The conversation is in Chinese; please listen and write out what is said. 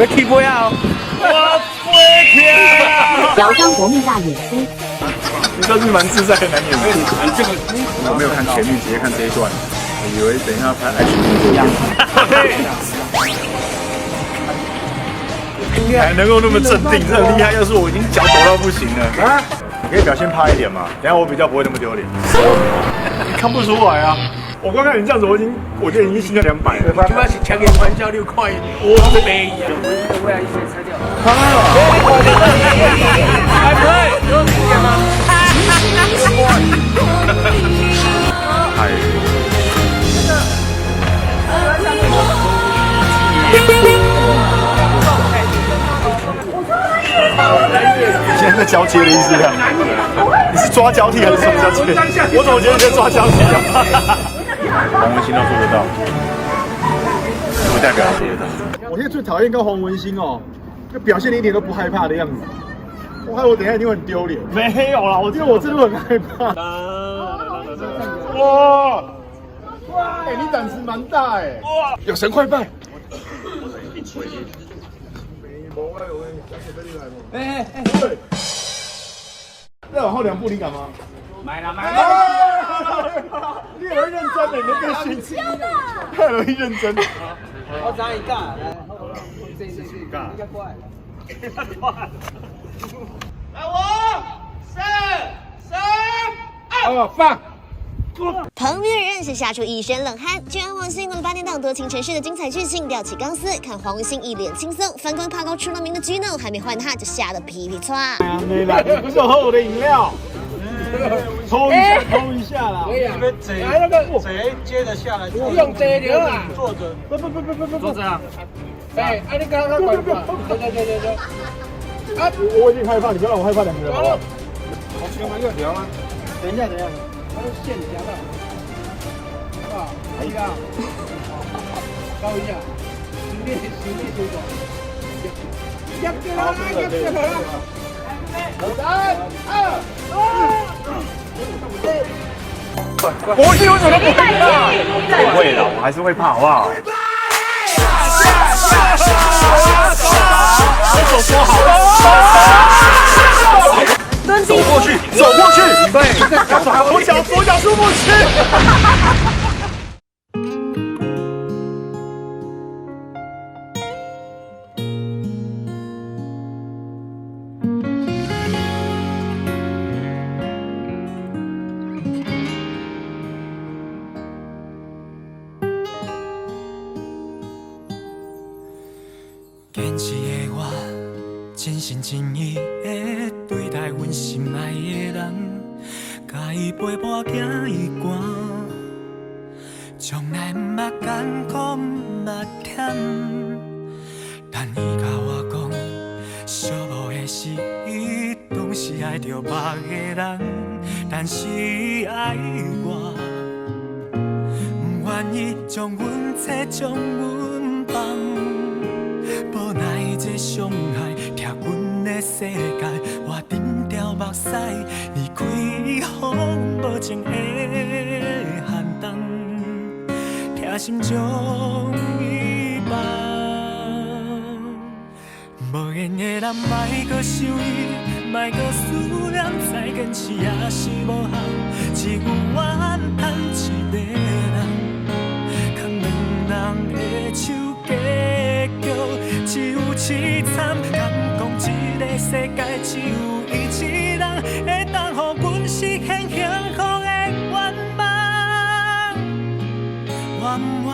要起飞啊！我飞起来！遥张国民大演出。你算是蛮自在的男演员。我没有看前面，直接看这一段，我以为等一下拍爱情动作片。还能够那么镇定，这很厉害。要是我已经脚抖到不行了啊！你可以表现趴一点嘛，等下我比较不会那么丢脸。你看不出来啊！我刚看你这样子，我就已经心跳200了。他妈是强颜欢笑6块，我是没一样。我要一些拆掉。还可以，有时间吗？你现在在交接的意思啊？你是抓交替还是什么交接？我怎么觉得你在抓交替啊？黄文兴都做得到，不代表他做得到。我现在最讨厌跟黄文兴哦，就表现的一点都不害怕的样子。我害我等一下一定会很丢脸。没有啦，我因为我真的很害怕。哇！哎，你胆子蛮大哎。哇！有神快拜。哎，再往后2步，你敢吗？买了。你很认真的，你的个性太容易认真。我找一个，来，这一个过来。来5、4、3、2，放。旁边的人是吓出一身冷汗。居然黄兴为了8点档多情城市的精彩剧情吊起钢丝，看黄文兴一脸轻松，反观爬高出了名的 Gino 还没换他就吓得噼里唰。没啦，你不是有喝我的饮料？抽一下啦。可以啊。来那个谁接得下来？不用接流啊。坐着。不，坐着啊。哎，你刚刚管管。对。啊，我有点害怕，你不要让我害怕2个人。好，先玩个聊啊。等一下。它是线夹到，是吧？可以啊，高一下，实力出手，夹住了国际我怎么不会啦？不会啦，我还是会怕，好不好？手说好。走过去，对，左脚舒服去。坚持的我，真心真意的对待阮心爱的人，甲伊陪伴行一关，从来毋捌艰苦，毋捌忝。但伊甲我讲，寂寞的是伊当时爱着别个人，但是伊爱我，毋愿意将阮切，将阮放。无奈这伤害掠阮的世界，我沉掉目屎，离开予无情的寒冬，痛心将伊放。无缘的人，莫搁想伊，莫搁思念，再坚持也是无效，只有我叹一个人，牵两人的手。只有凄惨，敢讲这个世界只有伊一人，会当予阮实现幸福的愿望。我不愿